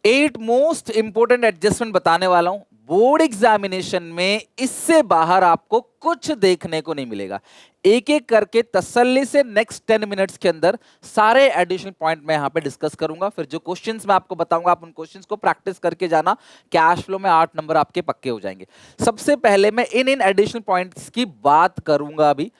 8 most important adjustment बताने वाला हूं बोर्ड एग्जामिनेशन में, इससे बाहर आपको कुछ देखने को नहीं मिलेगा। एक एक करके तसल्ली से नेक्स्ट 10 मिनट्स के अंदर सारे एडिशनल पॉइंट मैं यहां पे डिस्कस करूंगा। फिर जो क्वेश्चंस मैं आपको बताऊंगा आप उन क्वेश्चंस को प्रैक्टिस करके जाना। कैश फ्लो में 8 नंबर आपके पक्के हो जाएंगे। सबसे पहले मैं इन एडिशनल पॉइंट्स की बात करूंगा। अभी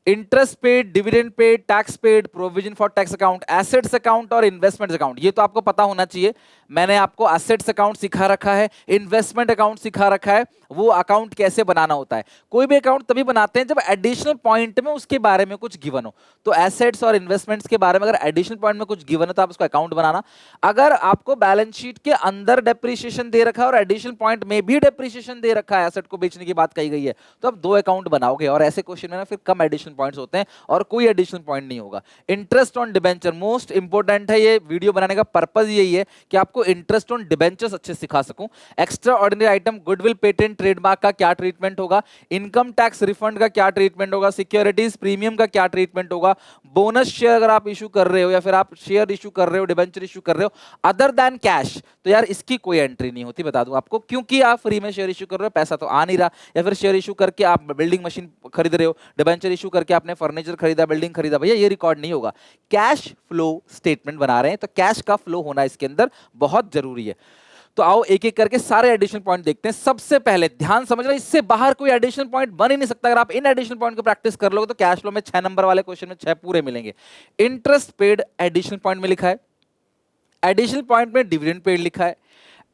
interest paid, dividend paid, tax paid, provision for tax account, assets account और इन्वेस्टमेंट अकाउंट। ये तो आपको पता होना चाहिए। मैंने आपको एसेट्स अकाउंट सिखा रखा है, इन्वेस्टमेंट अकाउंट सिखा रखा है, वो अकाउंट कैसे बनाना होता है। कोई भी अकाउंट तभी बनाते हैं जब एडिशनल पॉइंट में उसके बारे में कुछ गिवन हो। तो एसेट्स और इन्वेस्टमेंट्स के बारे में अगर एडिशनल पॉइंट में कुछ गिवन है तो आप उसको अकाउंट बनाना। अगर आपको बैलेंस शीट के अंदर डेप्रिसिएशन दे रखा है और एडिशनल पॉइंट में भी डेप्रिसिएशन दे रखा है, एसेट को बेचने की बात कही गई है, तो आप 2 अकाउंट बनाओगे। और ऐसे क्वेश्चन में ना फिर कम एडिशनल पॉइंट्स होते हैं और कोई एडिशनल पॉइंट नहीं होगा। Interest on debenture most important है। ये वीडियो बनाने का पर्पस यही है कि आपको इंटरेस्ट ऑन डिबेंचर्स अच्छे से सिखा सकूं। Extra ordinary item, goodwill, patent, trademark का क्या ट्रीटमेंट होगा, इनकम टैक्स रिफंड का क्या ट्रीटमेंट होगा, सिक्योरिटीज प्रीमियम का क्या ट्रीटमेंट होगा, बोनस शेयर अगर आप इशू कर रहे हो या फिर आप शेयर इशू कर रहे हो, डिबेंचर इशू कर रहे हो अदर देन कैश, तो यार इसकी कोई एंट्री नहीं होती, बता दूं आपको। क्योंकि आप फ्री में शेयर इशू कर रहे हो, पैसा तो आ नहीं रहा। या फिर शेयर इशू करके आप बिल्डिंग मशीन खरीद रहे हो, डिबेंचर इशू करके आपने फर्नीचर खरीदा, बिल्डिंग खरीदा, भैया ये रिकॉर्ड नहीं होगा। कैश फ्लो स्टेटमेंट बना रहे हैं तो कैश का फ्लो होना इसके अंदर बहुत जरूरी है। तो आओ एक एक करके सारे एडिशनल पॉइंट देखते हैं। सबसे पहले ध्यान समझना, इससे बाहर कोई एडिशनल पॉइंट बन ही नहीं सकता। अगर आप इन एडिशनल पॉइंट को प्रैक्टिस कर लोगे तो कैश फ्लो में 6 नंबर वाले क्वेश्चन में 6 पूरे मिलेंगे। इंटरेस्ट पेड एडिशनल पॉइंट में लिखा है, एडिशनल पॉइंट में डिविडेंड पेड लिखा है,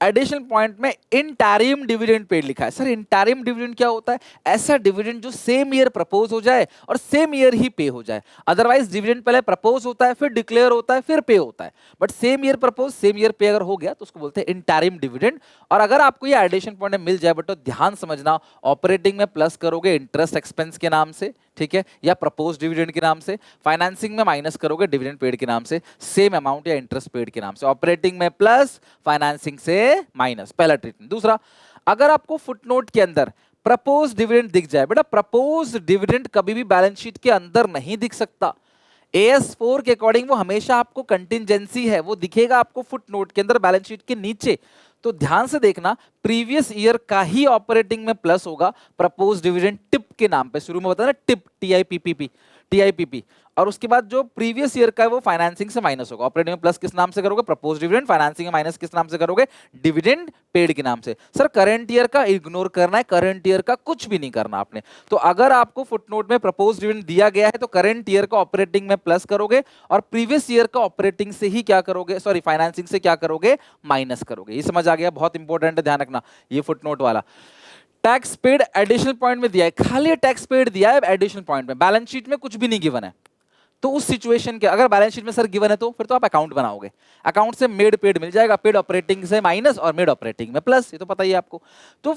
एडिशनल पॉइंट में इंटरिम डिविडेंड पेड लिखा है। सर इंटरिम डिविडेंड क्या होता है? ऐसा डिविडेंड जो सेम ईयर प्रपोज हो जाए और सेम ईयर ही पे हो जाए। अदरवाइज डिविडेंड पहले प्रपोज होता है, फिर डिक्लेयर होता है, फिर पे होता है। But same year propose same year पे अगर हो गया तो उसको बोलते हैं इंटरिम डिविडेंड। और अगर आपको ये एडिशनल पॉइंट मिल जाए, बट तो ध्यान समझना, ऑपरेटिंग में प्लस करोगे इंटरेस्ट एक्सपेंस के नाम से, ठीक है, या प्रपोज डिविडेंड के नाम से। फाइनेंसिंग में माइनस करोगे डिविडेंड पेड के नाम से, सेम अमाउंट या इंटरेस्ट पेड के नाम से। ऑपरेटिंग में प्लस, फाइनेंसिंग से माइनस, पहला ट्रीटमेंट। दूसरा, अगर आपको फुटनोट के अंदर प्रपोज डिविडेंड दिख जाए, बेटा प्रपोज डिविडेंड कभी भी बैलेंस शीट के अंदर नहीं दिख सकता। AS4 के अकॉर्डिंग वो हमेशा आपको कंटिंजेंसी है, वो दिखेगा आपको फुटनोट के अंदर बैलेंस शीट के नीचे। तो ध्यान से देखना, प्रीवियस ईयर का ही ऑपरेटिंग में प्लस होगा प्रपोज डिविडेंड टिप के नाम पे। शुरू में बताया ना टिप, TIPP, और उसके बाद जो प्रीवियस ईयर का है वो फाइनेंसिंग से माइनस होगा। ऑपरेटिंग में प्लस किस नाम से करोगे? Propose dividend. फाइनेंसिंग में माइनस किस नाम से करोगे? डिविडेंड पेड के नाम से। सर करंट ईयर का इग्नोर करना है, करंट ईयर का कुछ भी नहीं करना आपने। तो अगर आपको फुटनोट में प्रपोज डिविडेंड दिया गया है तो करंट ईयर का ऑपरेटिंग में प्लस करोगे और प्रीवियस ईयर का ऑपरेटिंग से ही क्या करोगे, सॉरी फाइनेंसिंग से क्या करोगे? माइनस करोगे। ये समझ आ गया? बहुत इंपॉर्टेंट है, ध्यान रखना ये फुटनोट वाला। टैक्स पेड एडिशनल पॉइंट में दिया है, खाली टैक्स पेड दिया है एडिशनल पॉइंट में, बैलेंस शीट में कुछ भी नहीं गिवन है। तो उस सिचुएशन के अगर बैलेंस शीट में सर गिवन है तो फिर तो आप अकाउंट बनाओगे। अकाउंट से मेड पेड मिल जाएगा, पेड ऑपरेटिंग से माइनस और मेड ऑपरेटिंग में प्लस, ये तो पता ही है आपको। तो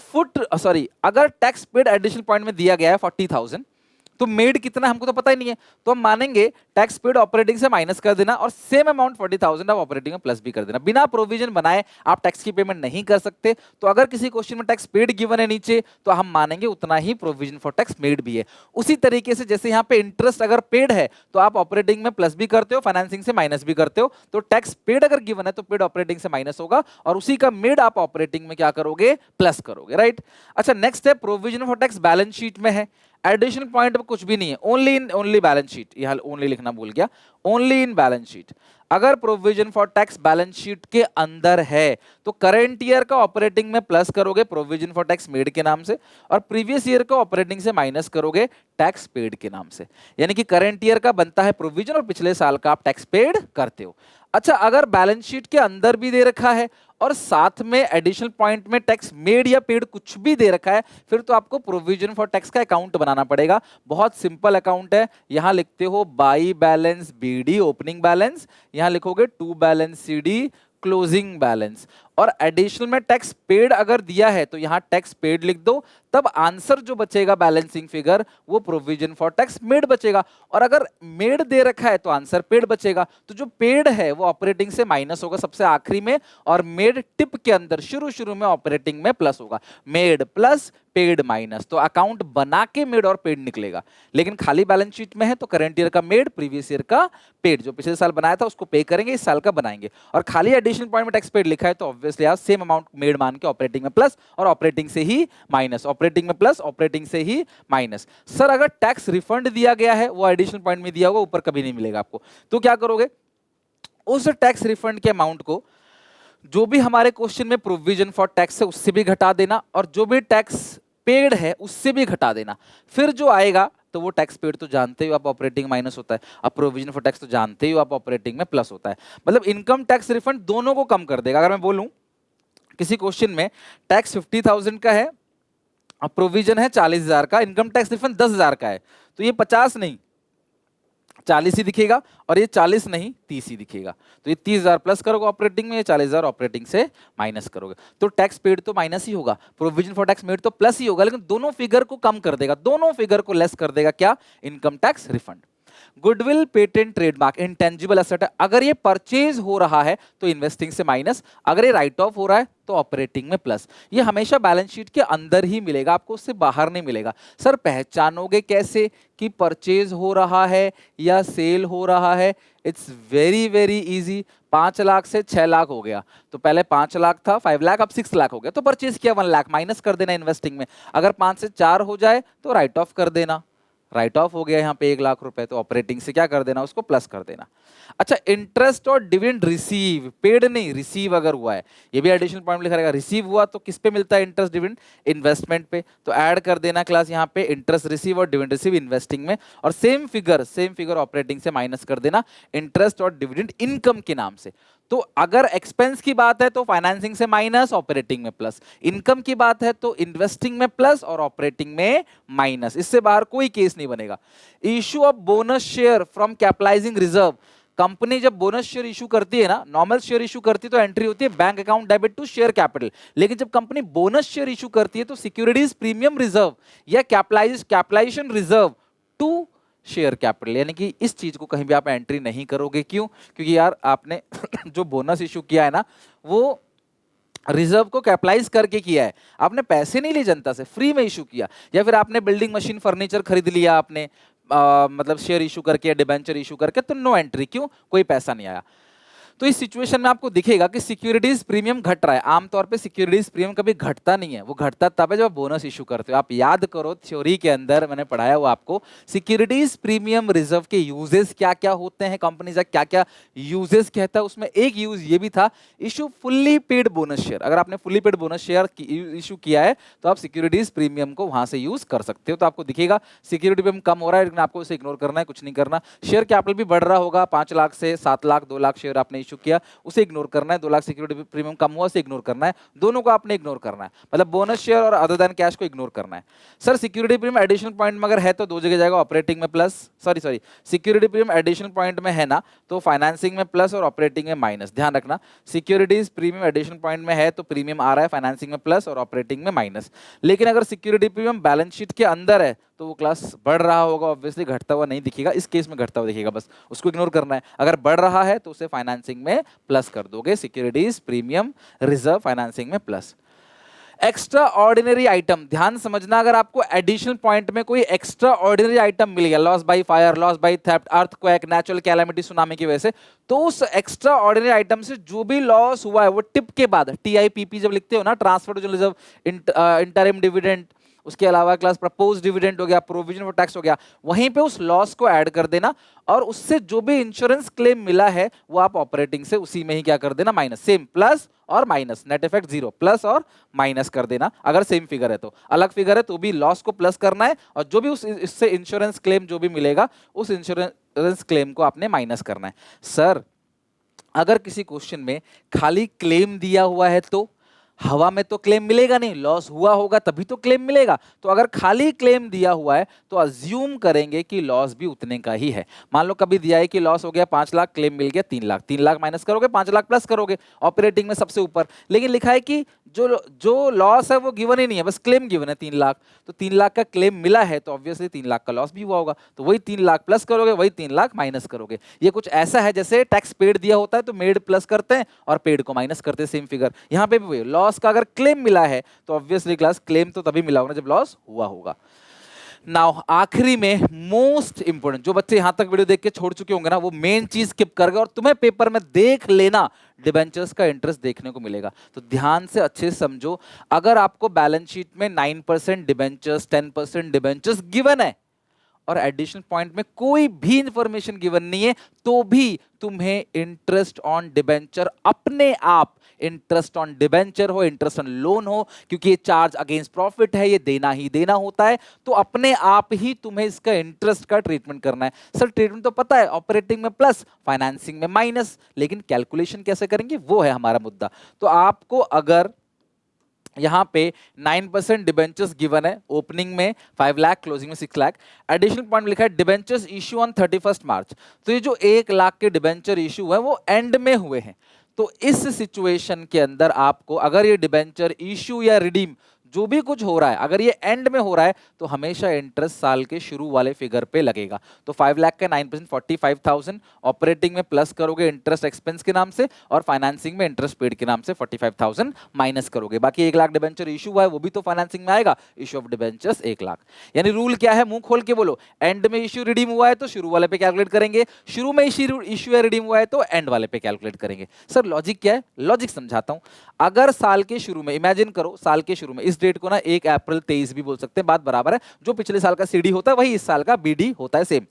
अगर टैक्स पेड एडिशनल पॉइंट में दिया गया है 40,000, तो मेड कितना हमको तो पता ही नहीं है, तो हम मानेंगे टैक्स पेड ऑपरेटिंग से माइनस कर देना और सेम अमाउंट 40,000 आप ऑपरेटिंग में प्लस भी कर देना। बिना प्रोविजन बनाए आप टैक्स की पेमेंट नहीं कर सकते। तो अगर किसी क्वेश्चन में टैक्स पेड गिवन है नीचे, तो हम मानेंगे उतना ही प्रोविजन फॉर टैक्स मेड भी है। उसी तरीके से जैसे यहाँ पे इंटरेस्ट अगर पेड है तो आप ऑपरेटिंग में प्लस भी करते हो, फाइनेंसिंग से माइनस भी करते हो। तो टैक्स पेड अगर गिवन है तो पेड ऑपरेटिंग से माइनस होगा और उसी का मेड आप ऑपरेटिंग में क्या करोगे? प्लस करोगे, राइट। अच्छा नेक्स्ट है provision for tax balance sheet में है, एडिशनल पॉइंट पे कुछ भी नहीं है, ओनली बैलेंस शीट। यहां ओनली लिखना भूल गया, ओनली इन बैलेंस शीट। अगर provision for tax balance sheet के अंदर है तो करंट ईयर का ऑपरेटिंग में प्लस करोगे प्रोविजन फॉर टैक्स मेड के नाम से और प्रीवियस ईयर का ऑपरेटिंग से माइनस करोगे टैक्स पेड के नाम से। यानी कि करंट ईयर का बनता है प्रोविजन और पिछले साल का आप टैक्स पेड करते हो। अच्छा अगर बैलेंस शीट के अंदर भी दे रखा है और साथ में एडिशनल पॉइंट में टैक्स मेड या पेड कुछ भी दे रखा है, फिर तो आपको प्रोविजन फॉर टैक्स का अकाउंट बनाना पड़ेगा। बहुत सिंपल अकाउंट है, यहां लिखते हो by balance BD opening balance, यहां लिखोगे to balance CD closing balance. और एडिशनल में टैक्स पेड अगर दिया है तो यहां टैक्स पेड लिख दो, तब आंसर जो बचेगा बैलेंसिंग फिगर वो प्रोविजन फॉर टैक्स मेड बचेगा। और अगर मेड दे रखा है तो आंसर पेड बचेगा। तो जो पेड है वो ऑपरेटिंग से माइनस होगा सबसे आखिरी में, और मेड टिप के अंदर शुरू शुरू में ऑपरेटिंग में प्लस होगा। मेड प्लस पेड माइनस, तो अकाउंट बना के मेड और पेड निकलेगा। लेकिन खाली बैलेंस शीट में है तो करंट ईयर का मेड, प्रीवियस ईयर का पेड, जो पिछले साल बनाया था उसको पे करेंगे, इस साल का बनाएंगे। और खाली एडिशनल पॉइंट में टैक्स पेड लिखा है तो ऑब्वियसली आप सेम अमाउंट मेड मान के ऑपरेटिंग में प्लस और ऑपरेटिंग से ही माइनस, ऑपरेटिंग में प्लस ऑपरेटिंग से ही माइनस। सर अगर टैक्स रिफंड दिया गया है वो एडिशनल पॉइंट में दिया होगा, ऊपर कभी नहीं मिलेगा आपको, तो क्या करोगे, उस टैक्स रिफंड के अमाउंट को जो भी हमारे क्वेश्चन में प्रोविजन फॉर टैक्स है उससे भी घटा देना, और जो भी टैक्स पेड है उससे भी घटा देना। फिर जो आएगा तो वो टैक्स पेड तो जानते ही आप ऑपरेटिंग माइनस होता है, अब प्रोविजन फॉर टैक्स तो जानते ही आप ऑपरेटिंग में प्लस होता है। मतलब इनकम टैक्स रिफंड दोनों को कम कर देगा। अगर मैं बोलूं किसी क्वेश्चन में टैक्स 50,000 का है, अब प्रोविजन है 40,000 का, इनकम टैक्स रिफंड 10,000 का है, तो ये 50 नहीं 40 ही दिखेगा, और ये 40 नहीं 30 ही दिखेगा। तो ये 30,000 प्लस करोगे ऑपरेटिंग में, ये 40,000 ऑपरेटिंग से माइनस करोगे, तो टैक्स पेड तो माइनस ही होगा, प्रोविजन फॉर टैक्स मेड तो प्लस ही होगा, लेकिन दोनों फिगर को कम कर देगा, दोनों फिगर को लेस कर देगा क्या, income tax refund. Goodwill, patent, trademark intangible asset है, अगर ये परचेज हो रहा है तो इन्वेस्टिंग से माइनस, अगर ये राइट ऑफ हो रहा है तो ऑपरेटिंग में प्लस। ये हमेशा बैलेंस शीट के अंदर ही मिलेगा आपको, उससे बाहर नहीं मिलेगा। सर पहचानोगे कैसे कि परचेज हो रहा है या सेल हो रहा है? It's very very easy. 5 lakh से 6 लाख हो गया, तो पहले 5 लाख था 5 लाख, अब 6 लाख हो गया, तो परचेज किया 1 लाख, माइनस कर देना इन्वेस्टिंग में। अगर 5 से 4 हो जाए तो राइट ऑफ कर देना, राइट ऑफ हो गया यहाँ पे 1 लाख रुपए, तो ऑपरेटिंग से क्या कर देना, उसको प्लस कर देना। अच्छा, इंटरेस्ट और डिविडेंड रिसीव, पेड नहीं रिसीव अगर हुआ है, ये भी एडिशनल पॉइंट लिखा रहेगा, रिसीव हुआ तो किस पे मिलता है इंटरेस्ट डिविडेंड, इन्वेस्टमेंट पे, तो ऐड कर देना क्लास यहाँ पे इंटरेस्ट रिसीव और डिविडेंड रिसीव इन्वेस्टिंग में, और सेम फिगर ऑपरेटिंग से माइनस कर देना इंटरेस्ट और डिविडेंड इनकम के नाम से। तो अगर एक्सपेंस की बात है तो फाइनेंसिंग से माइनस, ऑपरेटिंग में प्लस, इनकम की बात है तो इन्वेस्टिंग में प्लस और ऑपरेटिंग में माइनस, इससे बाहर कोई केस नहीं बनेगा। Issue of bonus share from capitalising reserve, company जब बोनस शेयर इशू करती है ना, नॉर्मल शेयर इशू करती है तो एंट्री होती है bank account debit to share capital, लेकिन जब कंपनी बोनस शेयर इशू करती है तो सिक्योरिटीज प्रीमियम रिजर्व या capitalisation reserve to share capital, यानी कि इस चीज को कहीं भी आप एंट्री नहीं करोगे। क्यों? क्योंकि यार आपने जो बोनस इशू किया है ना वो रिजर्व को कैपिटलाइज करके किया है, आपने पैसे नहीं लिए जनता से, फ्री में इशू किया, या फिर आपने बिल्डिंग मशीन फर्नीचर खरीद लिया आपने मतलब शेयर इशू करके या डिबेंचर इशू करके, तो नो एंट्री। क्यों? कोई पैसा नहीं आया। तो इस सिचुएशन में आपको दिखेगा कि सिक्योरिटीज प्रीमियम घट रहा है। आमतौर पे सिक्योरिटीज प्रीमियम कभी घटता नहीं है, वो घटता तब है जब बोनस इशू करते हो। आप याद करो थ्योरी के अंदर मैंने पढ़ाया हुआ आपको, सिक्योरिटीज प्रीमियम रिजर्व के यूजेस क्या क्या होते हैं, कंपनी का क्या क्या यूजेस कहता है, उसमें एक यूज ये भी था, issue fully paid bonus share. अगर आपने fully paid bonus share issue किया है तो आप सिक्योरिटीज प्रीमियम को वहां से यूज कर सकते हो। तो आपको दिखेगा सिक्योरिटी प्रीमियम कम हो रहा है, लेकिन आपको उसे इग्नोर करना है, कुछ नहीं करना। शेयर कैपिटल भी बढ़ रहा होगा, 5 लाख से 7 लाख 2 लाख शेयर आपने इशू किया, उसे इग्नोर करना है। 2 लाख सिक्योरिटी प्रीमियम कम हुआ, उसे इग्नोर करना है। दोनों को आपने इग्नोर करना है, मतलब बोनस शेयर और अदर देन कैश को इग्नोर करना है। Sir security premium additional point में अगर है तो दो जगह जाएगा, ऑपरेटिंग में plus, sorry security premium additional point में है ना तो फाइनेंसिंग में प्लस और ऑपरेटिंग में माइनस। ध्यान रखना, सिक्योरिटीज प्रीमियम एडिशनल पॉइंट में है तो प्रीमियम आ रहा है, फाइनेंसिंग में प्लस और ऑपरेटिंग में माइनस। लेकिन अगर सिक्योरिटी प्रीमियम बैलेंस शीट के अंदर है तो वो क्लास बढ़ रहा होगा, ऑब्वियसली घटता हुआ नहीं दिखेगा, इस केस में घटता हुआ दिखेगा, बस उसको इग्नोर करना है। अगर बढ़ रहा है तो उसे फाइनेंसिंग में प्लस कर दोगे, सिक्योरिटीज प्रीमियम रिजर्व फाइनेंसिंग में प्लस। एक्स्ट्रा ऑर्डिनरी आइटम, ध्यान समझना, अगर आपको एडिशनल पॉइंट में कोई एक्स्ट्रा ऑर्डिनरी आइटम मिल गया, loss by fire, loss by theft, earthquake, natural calamity, tsunami की वजह से, तो उस एक्स्ट्रा ऑर्डिनरी आइटम से जो भी लॉस हुआ है वो टिप के बाद, टीआईपीपी जब लिखते हो ना, transfer to reserve, interim dividend, उसके अलावा क्लास प्रपोज डिविडेंड हो गया, प्रोविजन फॉर टैक्स हो गया, वहीं पे उस लॉस को ऐड कर देना, और उससे जो भी इंश्योरेंस क्लेम मिला है वो आप ऑपरेटिंग से उसी में ही क्या कर देना, माइनस, सेम प्लस और minus, net effect zero, plus और माइनस कर देना। अगर सेम फिगर है तो, अलग फिगर है तो भी लॉस को प्लस करना है, और जो भी उस इससे इंश्योरेंस क्लेम जो भी मिलेगा उस इंश्योरेंस क्लेम को आपने माइनस करना है। सर अगर किसी क्वेश्चन में खाली क्लेम दिया हुआ है तो, हवा में तो क्लेम मिलेगा नहीं, लॉस हुआ होगा तभी तो क्लेम मिलेगा। तो अगर खाली क्लेम दिया हुआ है तो अज्यूम करेंगे कि लॉस भी उतने का ही है। मान लो कभी दिया है कि लॉस हो गया 5 लाख, क्लेम मिल गया 3 लाख, 3 लाख माइनस करोगे 5 लाख प्लस करोगे, ऑपरेटिंग में सबसे ऊपर। लेकिन लिखा है कि जो जो लॉस है वो गिवन ही नहीं है, बस क्लेम गिवन है 3 लाख। तो 3 लाख का क्लेम मिला है तो ऑब्वियसली 3 लाख का लॉस भी हुआ होगा, तो वही 3 लाख प्लस करोगे, वही 3 लाख माइनस करोगे। ये कुछ ऐसा है जैसे टैक्स पेड दिया होता है तो मेड प्लस करते हैं और पेड को माइनस करते हैं, सेम फिगर। यहाँ पे भी लॉस का अगर क्लेम मिला है तो ऑब्वियसली क्लास क्लेम तो तभी मिला होगा जब लॉस हुआ होगा। नाउ आखिरी में मोस्ट इंपोर्टेंट, जो बच्चे यहां तक वीडियो देख के छोड़ चुके होंगे ना, वो मेन चीज स्किप कर गए और तुम्हें पेपर में देख लेना डिबेंचर्स का इंटरेस्ट देखने को मिलेगा। तो ध्यान से अच्छे से समझो, अगर आपको बैलेंस शीट में 9% डिबेंचर्स, 10% डिबेंचर्स गिवन है और एडिशनल पॉइंट में कोई भी इंफॉर्मेशन गिवन नहीं है, तो भी तुम्हें इंटरेस्ट ऑन डिबेंचर अपने आप, इंटरेस्ट ऑन डिबेंचर हो, इंटरेस्ट ऑन लोन हो, क्योंकि ये चार्ज अगेंस्ट प्रॉफिट है, ये देना ही देना होता है, तो अपने आप ही तुम्हें इसका इंटरेस्ट का ट्रीटमेंट करना है। सर ट्रीटमेंट तो पता है, ऑपरेटिंग में प्लस, फाइनेंसिंग में माइनस, लेकिन कैलकुलेशन कैसे करेंगे वो है हमारा मुद्दा। तो आपको अगर यहां पे 9% डिबेंचर्स गिवन है, ओपनिंग में 5 लाख, क्लोजिंग में 6 लाख, एडिशनल पॉइंट लिखा है डिबेंचर्स इशू ऑन 31 मार्च। तो ये जो 1 लाख के डिबेंचर इशू है वो एंड में हुए हैं। तो इस सिचुएशन के अंदर आपको अगर ये डिबेंचर इशू या रिडीम जो भी कुछ हो रहा है, अगर ये एंड में हो रहा है तो हमेशा इंटरेस्ट साल के शुरू वाले फिगर पे लगेगा। तो 5 लाख का 9% 45,000, ऑपरेटिंग में प्लस करोगे इंटरेस्ट एक्सपेंस के नाम से, और फाइनेंसिंग में इंटरेस्ट पेड के नाम से 45,000 माइनस करोगे। बाकी 1 लाख डिबेंचर इशू हुआ है वो भी तो फाइनेंसिंग में आएगा, इशू ऑफ डिबेंचर्स 1 लाख। यानी रूल क्या है, मुंह खोल के बोलो, एंड में इशू रिडीम हुआ है तो शुरू वाले पे कैलकुलेट करेंगे, शुरू में इशू या रिडीम हुआ है तो एंड वाले पे कैलकुलेट करेंगे। सर लॉजिक क्या है, लॉजिक समझाता हूं। अगर साल के शुरू में, इमेजिन करो साल के शुरू में, इस डेट को ना 1 अप्रैल 23 भी बोल सकते हैं, बात बराबर है, जो पिछले साल का सीडी होता है वही इस साल का बीडी होता है, सेम।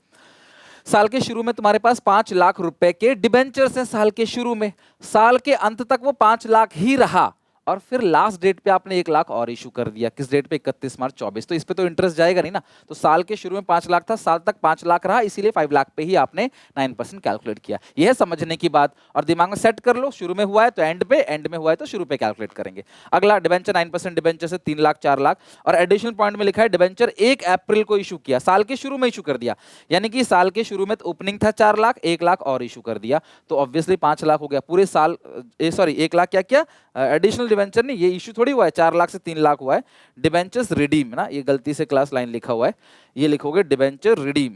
साल के शुरू में तुम्हारे पास 5 लाख रुपए के डिबेंचर्स हैं, साल के शुरू में, साल के अंत तक वो 5 लाख ही रहा, और फिर लास्ट डेट पे आपने 1 लाख और इशू कर दिया, किस डेट पे, 31 मार्च 24। तो इस पे तो इंटरेस्ट जाएगा नहीं ना। तो साल के शुरू में 5 लाख था, साल तक 5 लाख रहा, इसीलिए 5 लाख पे ही आपने 9% कैलकुलेट किया। यह है समझने की बात, और दिमाग में सेट कर लो, शुरू में हुआ है तो एंड पे, एंड में हुआ है तो शुरू पे कैलकुलेट करेंगे। अगला डिबेंचर 9% डिबेंचर से 3 लाख 4 लाख, और एडिशनल पॉइंट में लिखा है डिबेंचर 1 अप्रैल को इशू किया, साल के शुरू में इशू कर दिया, यानी कि साल के शुरू में ओपनिंग था 4 लाख, 1 लाख और इशू कर दिया, तो ऑब्वियसली 5 लाख हो गया पूरे साल। सॉरी 1 लाख क्या क्या एडिशनल डिबेंचर नहीं, ये इशू थोड़ी हुआ है, 4 लाख से 3 लाख हुआ है। डिबेंचर्स रिडीम ना, ये गलती से क्लास लाइन लिखा हुआ है, ये लिखोगे डिबेंचर रिडीम,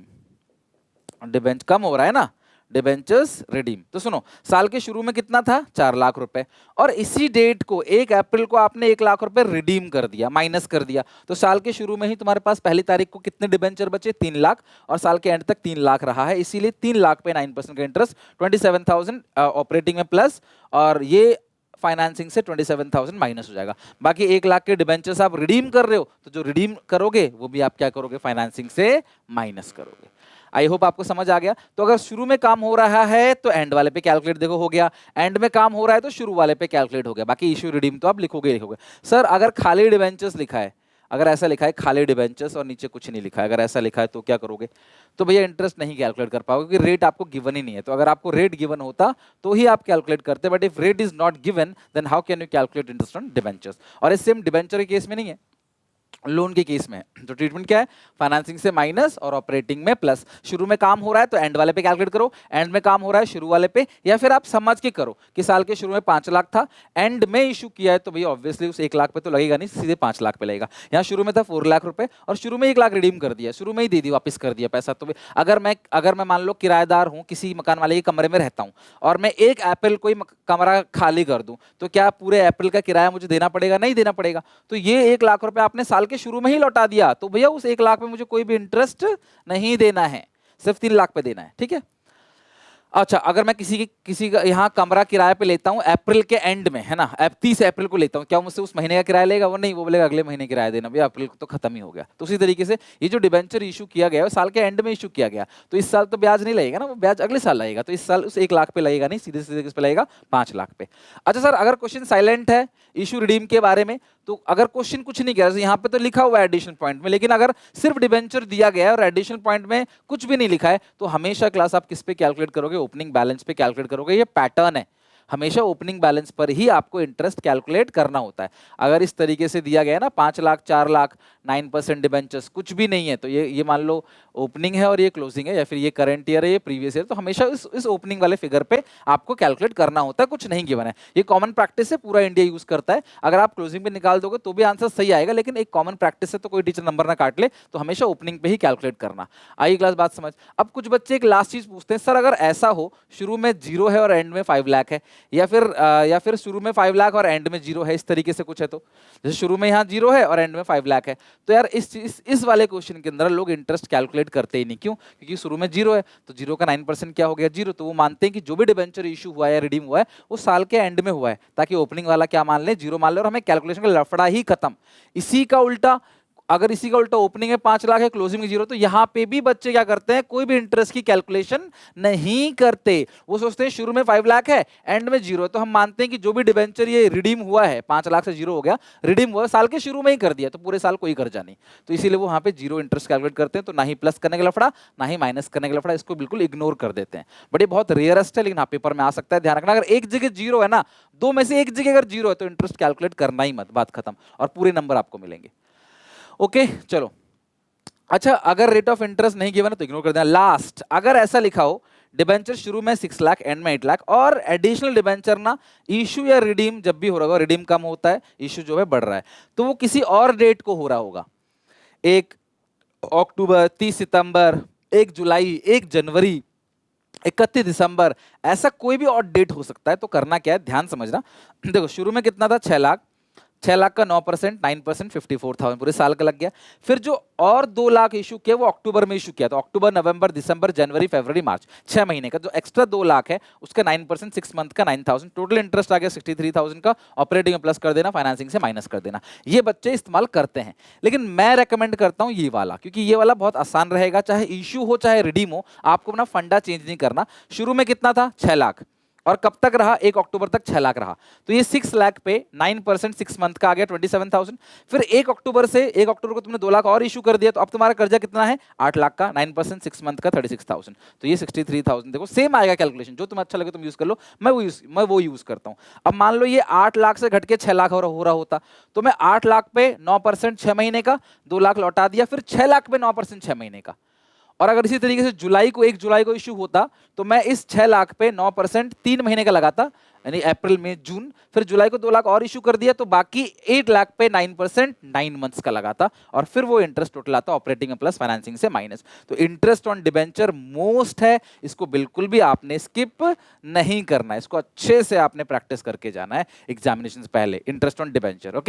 डिबेंचर कम हो रहा है ना, डिबेंचर्स रिडीम। तो सुनो, साल के शुरू में कितना था, 4 लाख रुपए, और इसी डेट को 1 अप्रैल को आपने 1 लाख रुपए रिडीम कर दिया, माइनस कर दिया, तो साल के शुरू में ही तुम्हारे पास पहली तारीख को कितने डिबेंचर बचे, 3 लाख, और साल के एंड तक 3 लाख रहा है, इसीलिए 3 लाख पे 9% का इंटरेस्ट, 27,000 ऑपरेटिंग में प्लस, और ये फाइनेंसिंग से 27,000 माइनस हो जाएगा। बाकी 1 लाख के डिबेंचर्स आप रिडीम कर रहे हो, तो जो रिडीम करोगे वो भी आप क्या करोगे, फाइनेंसिंग से माइनस करोगे। आई होप आपको समझ आ गया। तो अगर शुरू में काम हो रहा है तो एंड वाले पे कैलकुलेट, देखो हो गया, एंड में काम हो रहा है तो शुरू वाले पे कैलकुलेट हो गया, बाकी इशू रिडीम तो आप लिखोगे लिखोगे। सर अगर खाली डिबेंचर्स लिखा है, अगर ऐसा लिखा है खाली डिबेंचर्स और नीचे कुछ नहीं लिखा है, अगर ऐसा लिखा है तो क्या करोगे, तो भैया इंटरेस्ट नहीं कैलकुलेट कर पाओगे क्योंकि रेट आपको गिवन ही नहीं है। तो अगर आपको रेट गिवन होता तो ही आप कैलकुलेट करते, but if rate is not given then how can you calculate interest on debentures. और इस सेम डिबेंचर के केस में नहीं है, लोन के केस में। तो ट्रीटमेंट क्या है, फाइनेंसिंग से माइनस और ऑपरेटिंग में प्लस। शुरू में काम हो रहा है तो एंड वाले पे कैलकुलेट करो, एंड में काम हो रहा है शुरू वाले पे, या फिर आप समझ के करो कि साल के शुरू में 5 लाख था, एंड में इशू किया है तो भैया ऑब्वियसली उस 1 लाख पे तो लगेगा नहीं, सीधे 5 लाख पे लगेगा। यहाँ शुरू में था 4 लाख रुपए और शुरू में 1 लाख रिडीम कर दिया, शुरू में ही दे दी, वापस कर दिया पैसा। तो अगर मैं मान लो किराएदार हूँ, किसी मकान वाले के कमरे में रहता हूँ और मैं 1 अप्रैल को ही कमरा खाली कर दूं, तो क्या पूरे अप्रैल का किराया मुझे देना पड़ेगा, नहीं देना पड़ेगा। तो ये 1 लाख रुपए आपने साल के शुरू में ही लौटा दिया, तो भैया उस 1 लाख में मुझे कोई भी इंटरेस्ट नहीं देना है, सिर्फ 3 लाख पे देना है, ठीक है। अच्छा, अगर मैं किसी का यहाँ कमरा किराए पे लेता हूँ अप्रैल के एंड में, है ना, 30 अप्रैल को लेता हूँ, क्या मुझसे उस महीने का किराया लेगा, वो नहीं, वो बोलेगा अगले महीने किराया देना, भैया अप्रैल को तो खत्म ही हो गया। तो उसी तरीके से ये जो डिबेंचर इशू किया गया है साल के एंड में इशू किया गया, तो इस साल तो ब्याज नहीं लगेगा ना, वो ब्याज अगले साल लगेगा, तो इस साल उस 1 लाख पे लगेगा नहीं, सीधे सीधे किस पे लगेगा, 5 लाख पे। अच्छा सर, अगर क्वेश्चन साइलेंट है इशू रिडीम के बारे में, तो अगर क्वेश्चन कुछ नहीं कह रहा, यहाँ पे तो लिखा हुआ है एडिशनल पॉइंट में, लेकिन अगर सिर्फ डिबेंचर दिया गया है और एडिशनल पॉइंट में कुछ भी नहीं लिखा है, तो हमेशा क्लास आप किस पे कैलकुलेट करोगे, ओपनिंग बैलेंस पे कैलकुलेट करोगे। ये पैटर्न है, हमेशा ओपनिंग बैलेंस पर ही आपको इंटरेस्ट कैलकुलेट करना होता है। अगर इस तरीके से दिया गया है ना 5 लाख 4 लाख 9% डिबेंचर्स कुछ भी नहीं है, तो ये मान लो ओपनिंग है और ये क्लोजिंग है, या फिर ये करंट ईयर है ये प्रीवियस ईयर, तो हमेशा इस ओपनिंग वाले फिगर पे आपको कैलकुलेट करना होता है, कुछ नहीं गिवन है। ये कॉमन प्रैक्टिस है, पूरा इंडिया यूज करता है। अगर आप क्लोजिंग पे निकाल दोगे तो भी आंसर सही आएगा, लेकिन एक कॉमन प्रैक्टिस है, तो कोई टीचर नंबर ना काट ले, तो हमेशा ओपनिंग पे ही कैलकुलेट करना। आई क्लास बात समझ। अब कुछ बच्चे एक लास्ट चीज पूछते हैं, सर अगर ऐसा हो शुरू में 0 है और एंड में 5 लाख है, या फिर शुरू में 5 लाख और एंड में 0 है, इस तरीके से कुछ है, तो जैसे शुरू में यहाँ 0 है और एंड में 5 लाख है, तो यार इस वाले क्वेश्चन के अंदर लोग इंटरेस्ट कैलकुलेट करते ही नहीं। क्यों? क्योंकि शुरू में 0 है, तो 0 का 9% क्या हो गया? 0। तो वो मानते हैं कि जो भी डिबेंचर इशू हुआ है या रिडीम हुआ है वो साल के एंड में हुआ है, ताकि ओपनिंग वाला क्या मान ले? 0 मान ले, और हमें कैलकुलेशन का लफड़ा ही खत्म। इसी का उल्टा, अगर इसी का उल्टा ओपनिंग है 5 लाख है, क्लोजिंग में 0, तो यहां पे भी बच्चे क्या करते हैं? कोई भी इंटरेस्ट की कैलकुलेशन नहीं करते। वो सोचते हैं शुरू में 5 लाख है, एंड में 0 है, तो हम मानते हैं कि जो भी डिबेंचर ये रिडीम हुआ है 5 लाख से 0 हो गया, रिडीम हुआ साल के शुरू में ही कर दिया, तो पूरे साल कोई कर्जा नहीं, तो इसीलिए वो वहां पे 0 इंटरेस्ट कैलकुलेट करते हैं। तो ना ही प्लस करने का लफड़ा, ना ही माइनस करने का लफड़ा, इसको बिल्कुल इग्नोर कर देते हैं। बट ये बहुत रेयरेस्ट है, लेकिन हाँ पेपर में आ सकता है, ध्यान रखना। अगर एक जगह 0 है ना, दो में से एक जगह अगर 0 है, तो इंटरेस्ट कैलकुलेट करना ही मत, बात खत्म, और पूरे नंबर आपको मिलेंगे। ओके चलो। अच्छा, अगर रेट ऑफ इंटरेस्ट नहीं गिवन है तो इग्नोर कर देना। लास्ट, अगर ऐसा लिखा हो डिबेंचर शुरू में 6 लाख एंड में 8 लाख, और एडिशनल डिबेंचर ना इशू या रिडीम जब भी हो रहा होगा, रिडीम कम होता है, इशू जो है बढ़ रहा है, तो वो किसी और डेट को हो रहा होगा, 1 अक्टूबर, 30 सितंबर, 1 जुलाई, 1 जनवरी, 31 दिसंबर, ऐसा कोई भी और डेट हो सकता है। तो करना क्या है, ध्यान समझना। देखो शुरू में कितना था? 6 लाख, 6 लाख का 9%, 9% 54,000 पूरे साल का लग गया। फिर जो और 2 लाख इशू किया वो अक्टूबर में इशू किया, तो अक्टूबर, नवंबर, दिसंबर, जनवरी, फरवरी, मार्च, 6 महीने का जो एक्स्ट्रा 2 लाख है उसका 9%, 6 मंथ का 9,000, टोटल इंटरेस्ट आ गया 63,000 का। ऑपरेटिंग में प्लस कर देना, फाइनेंसिंग से माइनस कर देना। ये बच्चे इस्तेमाल करते हैं, लेकिन मैं रेकमेंड करता हूं ये वाला, क्योंकि ये वाला बहुत आसान रहेगा, चाहे इशू हो चाहे रिडीम हो, आपको अपना फंडा चेंज नहीं करना। शुरू में कितना था? 6 लाख, और कब तक रहा? 1 अक्टूबर तक 6 लाख रहा, तो ये 6 लाख पे 9% 6 मंथ का आ गया 27,000। फिर 1 अक्टूबर से 1 अक्टूबर को तुमने 2 लाख और इशू कर दिया, तो अब तुम्हारा कर्जा कितना है? 8 लाख का, 9% 6 मंथ का 36,000, तो ये 63,000। देखो सेम आएगा कैलकुलेशन, जो तुम्हें अच्छा लगे तुम यूज कर लो, मैं वो यूज करता हूं। अब मान लो ये 8 लाख से घट के 6 लाख हो रहा होता, तो मैं 8 लाख पे 9% 6 महीने का, 2 लाख लौटा दिया, फिर 6 लाख पे 9% 6 महीने का। और अगर इसी तरीके से जुलाई को 1 जुलाई को इशू होता, तो मैं इस 6 लाख पे 9% 3 महीने का लगाता, यानी अप्रैल मई जून, फिर जुलाई को 2 लाख और इशू कर दिया, तो बाकी 8 लाख पे 9% 9 मंथ्स का लगाता, और फिर वो इंटरेस्ट टोटल आता ऑपरेटिंग में प्लस, फाइनेंसिंग से माइनस। तो इंटरेस्ट ऑन डिबेंचर मोस्ट है, इसको बिल्कुल भी आपने स्किप नहीं करना है, इसको अच्छे से आपने प्रैक्टिस करके जाना है एग्जामिनेशन से पहले, इंटरेस्ट ऑन डिबेंचर। ओके।